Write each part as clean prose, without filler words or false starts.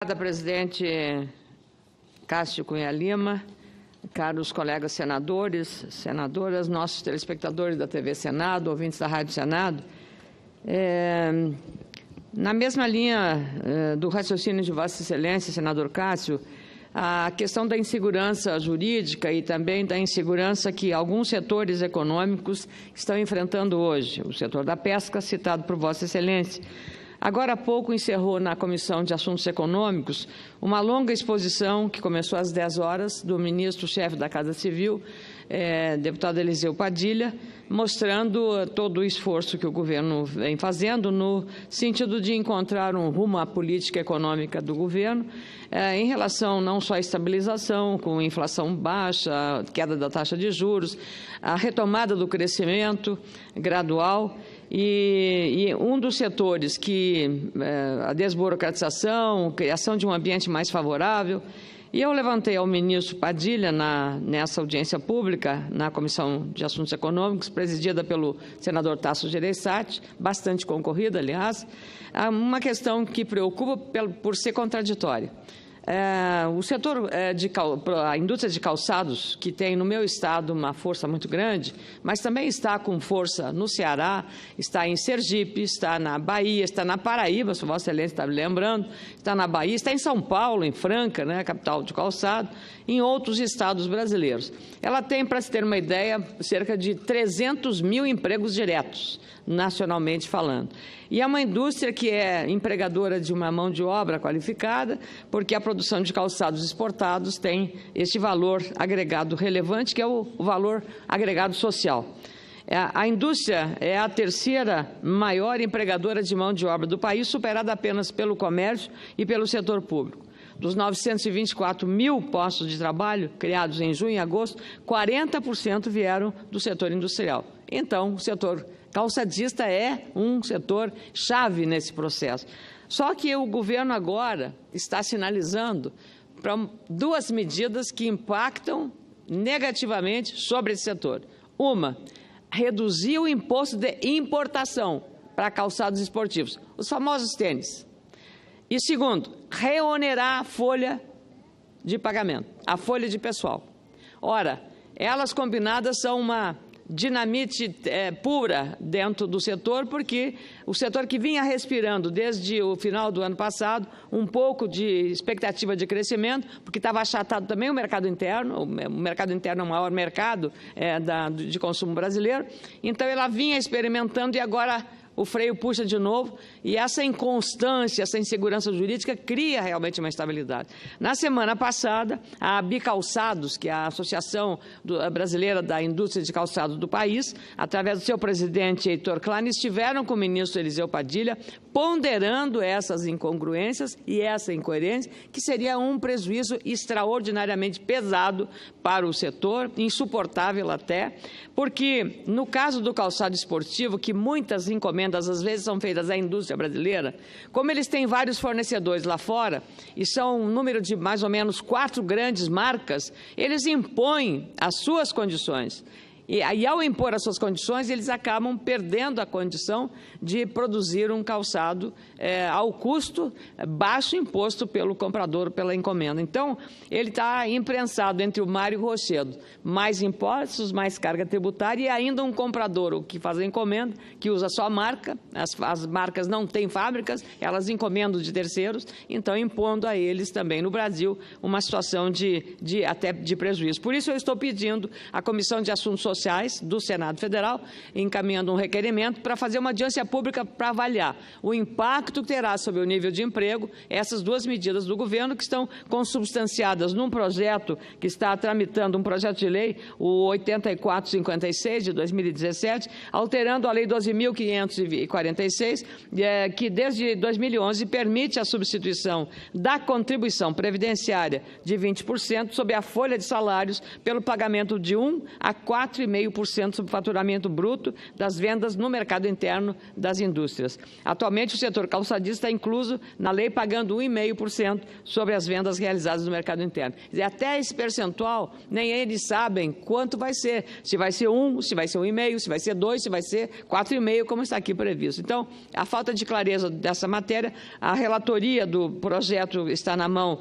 Obrigada, presidente Cássio Cunha Lima, caros colegas senadores, senadoras, nossos telespectadores da TV Senado, ouvintes da Rádio Senado. Na mesma linha do raciocínio de Vossa Excelência, senador Cássio, a questão da insegurança jurídica e também da insegurança que alguns setores econômicos estão enfrentando hoje, o setor da pesca, citado por Vossa Excelência. Agora há pouco encerrou na Comissão de Assuntos Econômicos uma longa exposição que começou às 10 horas do ministro-chefe da Casa Civil, deputado Eliseu Padilha, mostrando todo o esforço que o governo vem fazendo no sentido de encontrar um rumo à política econômica do governo, em relação não só à estabilização, com inflação baixa, queda da taxa de juros, a retomada do crescimento gradual. E um dos setores que a desburocratização, criação de um ambiente mais favorável, e eu levantei ao ministro Padilha, nessa audiência pública, na Comissão de Assuntos Econômicos, presidida pelo senador Tasso Gereissati, bastante concorrida, aliás, uma questão que preocupa por ser contraditória. O setor a indústria de calçados, que tem no meu estado uma força muito grande, mas também está com força no Ceará, está em Sergipe, está na Bahia, está na Paraíba, se Vossa Excelência está me lembrando, está na Bahia, está em São Paulo, em Franca, né, capital de calçado, em outros estados brasileiros. Ela tem, para se ter uma ideia, cerca de 300 mil empregos diretos, nacionalmente falando. E é uma indústria que é empregadora de uma mão de obra qualificada, porque a produção de calçados exportados tem este valor agregado relevante, que é o valor agregado social. A indústria é a terceira maior empregadora de mão de obra do país, superada apenas pelo comércio e pelo setor público. Dos 924 mil postos de trabalho criados em junho e agosto, 40% vieram do setor industrial. Então, o setor calçadista é um setor chave nesse processo. Só que o governo agora está sinalizando para duas medidas que impactam negativamente sobre esse setor. Uma, reduzir o imposto de importação para calçados esportivos, os famosos tênis. E segundo, reonerar a folha de pagamento, a folha de pessoal. Ora, elas combinadas são uma dinamite pura dentro do setor, porque o setor que vinha respirando desde o final do ano passado um pouco de expectativa de crescimento, porque estava achatado também o mercado interno é o maior mercado de consumo brasileiro, então ela vinha experimentando e agora o freio puxa de novo, e essa inconstância, essa insegurança jurídica cria realmente uma instabilidade. Na semana passada, a Bicalçados, que é a Associação Brasileira da Indústria de Calçados do país, através do seu presidente Heitor Klein, estiveram com o ministro Eliseu Padilha, ponderando essas incongruências e essa incoerência, que seria um prejuízo extraordinariamente pesado para o setor, insuportável até, porque no caso do calçado esportivo, que muitas encomendas às vezes são feitas à indústria brasileira, como eles têm vários fornecedores lá fora, e são um número de mais ou menos 4 grandes marcas, eles impõem as suas condições. E ao impor as suas condições, eles acabam perdendo a condição de produzir um calçado ao custo baixo imposto pelo comprador, pela encomenda. Então, ele está imprensado entre o mar e o rochedo. Mais impostos, mais carga tributária e ainda um comprador, o que faz a encomenda, que usa só a marca, as marcas não têm fábricas, elas encomendam de terceiros, então impondo a eles também no Brasil uma situação até de prejuízo. Por isso eu estou pedindo à Comissão de Assuntos Sociais do Senado Federal, encaminhando um requerimento para fazer uma audiência pública para avaliar o impacto que terá sobre o nível de emprego essas duas medidas do governo que estão consubstanciadas num projeto que está tramitando, um projeto de lei, o 8456 de 2017, alterando a Lei 12.546, que desde 2011 permite a substituição da contribuição previdenciária de 20% sobre a folha de salários pelo pagamento de 1 a 4,5 4,5% sobre o faturamento bruto das vendas no mercado interno das indústrias. Atualmente, o setor calçadista está incluso na lei, pagando 1,5% sobre as vendas realizadas no mercado interno. Quer dizer, até esse percentual, nem eles sabem quanto vai ser, se vai ser 1, se vai ser 1,5, se vai ser 2, se vai ser 4,5, como está aqui previsto. Então, a falta de clareza dessa matéria, a relatoria do projeto está na mão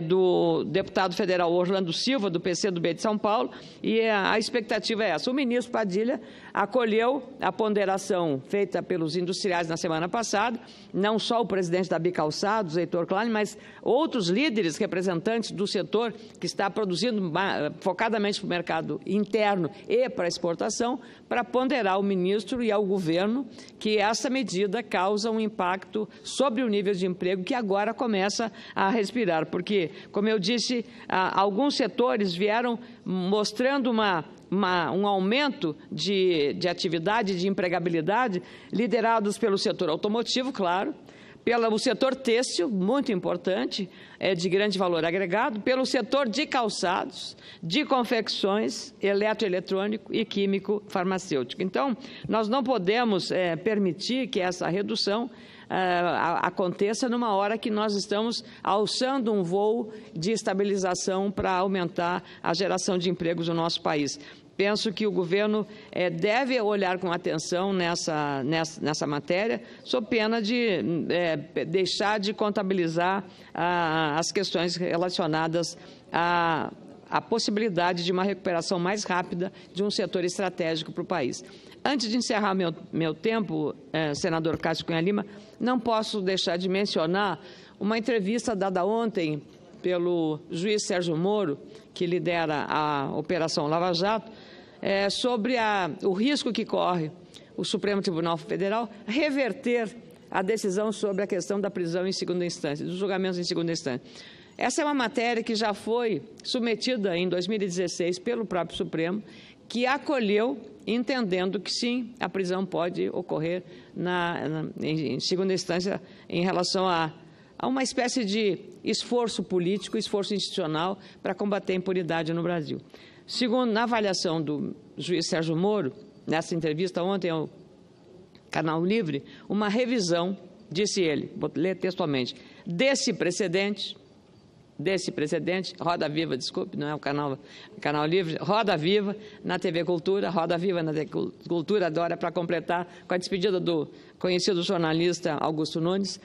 do deputado federal Orlando Silva, do PCdoB de São Paulo, e a expectativa é essa. O ministro Padilha acolheu a ponderação feita pelos industriais na semana passada, não só o presidente da Bicalçados, Heitor Klein, mas outros líderes, representantes do setor que está produzindo focadamente para o mercado interno e para a exportação, para ponderar ao ministro e ao governo que essa medida causa um impacto sobre o nível de emprego que agora começa a respirar, porque, como eu disse, alguns setores vieram mostrando um aumento de atividade, de empregabilidade, liderados pelo setor automotivo, claro, pelo setor têxtil, muito importante, de grande valor agregado, pelo setor de calçados, de confecções, eletroeletrônico e químico-farmacêutico. Então, nós não podemos permitir que essa redução aconteça numa hora que nós estamos alçando um voo de estabilização para aumentar a geração de empregos no nosso país. Penso que o governo deve olhar com atenção nessa matéria, sob pena de deixar de contabilizar as questões relacionadas à possibilidade de uma recuperação mais rápida de um setor estratégico para o país. Antes de encerrar meu tempo, senador Cássio Cunha Lima, não posso deixar de mencionar uma entrevista dada ontem pelo juiz Sérgio Moro, que lidera a Operação Lava Jato, sobre o risco que corre o Supremo Tribunal Federal reverter a decisão sobre a questão da prisão em segunda instância, dos julgamentos em segunda instância. Essa é uma matéria que já foi submetida em 2016 pelo próprio Supremo, que acolheu, entendendo que sim, a prisão pode ocorrer em segunda instância em relação a uma espécie de esforço político, esforço institucional para combater a impunidade no Brasil. Segundo, na avaliação do juiz Sérgio Moro, nessa entrevista ontem ao Canal Livre, uma revisão, disse ele, vou ler textualmente, desse precedente, Roda Viva, desculpe, não é o Canal Livre, Roda Viva na TV Cultura, Roda Viva na TV Cultura, agora para completar com a despedida do conhecido jornalista Augusto Nunes.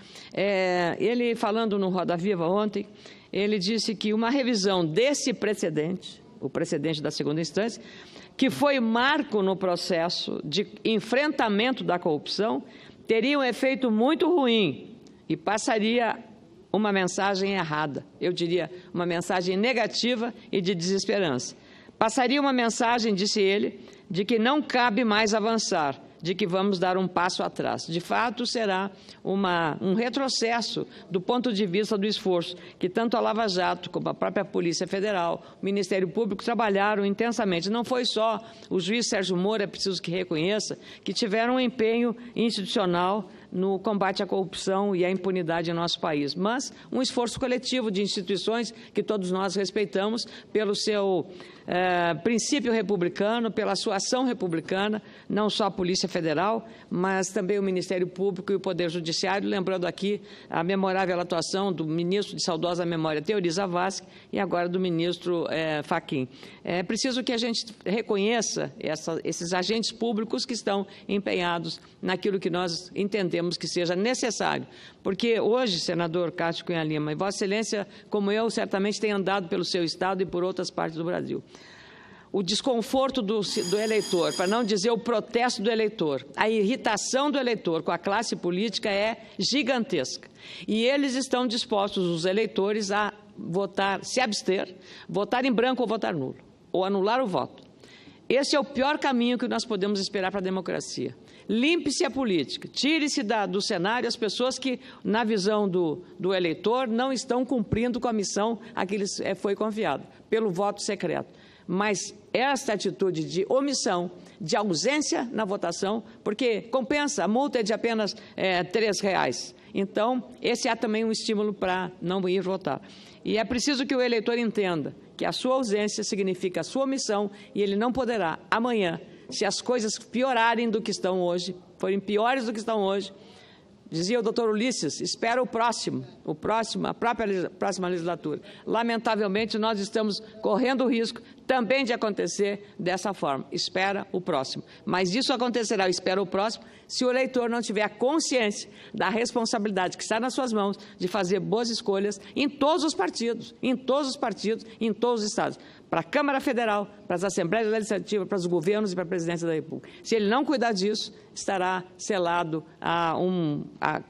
Ele, falando no Roda Viva ontem, ele disse que uma revisão desse precedente, o precedente da segunda instância, que foi marco no processo de enfrentamento da corrupção, teria um efeito muito ruim e passaria uma mensagem errada, eu diria, uma mensagem negativa e de desesperança. Passaria uma mensagem, disse ele, de que não cabe mais avançar, de que vamos dar um passo atrás. De fato, será um retrocesso do ponto de vista do esforço que tanto a Lava Jato como a própria Polícia Federal, o Ministério Público trabalharam intensamente. Não foi só o juiz Sérgio Moro, é preciso que reconheça, que tiveram um empenho institucional no combate à corrupção e à impunidade em nosso país, mas um esforço coletivo de instituições que todos nós respeitamos pelo seu princípio republicano, pela sua ação republicana, não só a Polícia Federal, mas também o Ministério Público e o Poder Judiciário, lembrando aqui a memorável atuação do ministro de saudosa memória, Teori Zavascki, e agora do ministro Fachin. É preciso que a gente reconheça esses agentes públicos que estão empenhados naquilo que nós entendemos que seja necessário, porque hoje, senador Cássio Cunha Lima, e Vossa Excelência, como eu, certamente tem andado pelo seu estado e por outras partes do Brasil. O desconforto do eleitor, para não dizer o protesto do eleitor, a irritação do eleitor com a classe política é gigantesca. E eles estão dispostos, os eleitores, a votar, se abster, votar em branco ou votar nulo, ou anular o voto. Esse é o pior caminho que nós podemos esperar para a democracia. Limpe-se a política, tire-se do cenário as pessoas que, na visão do eleitor, não estão cumprindo com a missão a que lhes foi confiada, pelo voto secreto. Mas esta atitude de omissão, de ausência na votação, porque compensa, a multa é de apenas R$ 3, Então, esse é também um estímulo para não ir votar. E é preciso que o eleitor entenda que a sua ausência significa a sua omissão e ele não poderá, amanhã, se as coisas piorarem do que estão hoje, forem piores do que estão hoje, dizia o doutor Ulisses, espera a próxima legislatura. Lamentavelmente, nós estamos correndo o risco também de acontecer dessa forma. Espera o próximo. Mas isso acontecerá, espera o próximo, se o eleitor não tiver a consciência da responsabilidade que está nas suas mãos de fazer boas escolhas em todos os partidos, em todos os estados. Para a Câmara Federal, para as Assembleias Legislativas, para os governos e para a Presidência da República. Se ele não cuidar disso, estará selado a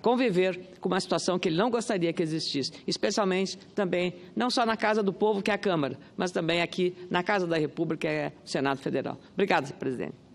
conviver com uma situação que ele não gostaria que existisse, especialmente também, não só na Casa do Povo, que é a Câmara, mas também aqui na Casa da República, que é o Senado Federal. Obrigado, presidente.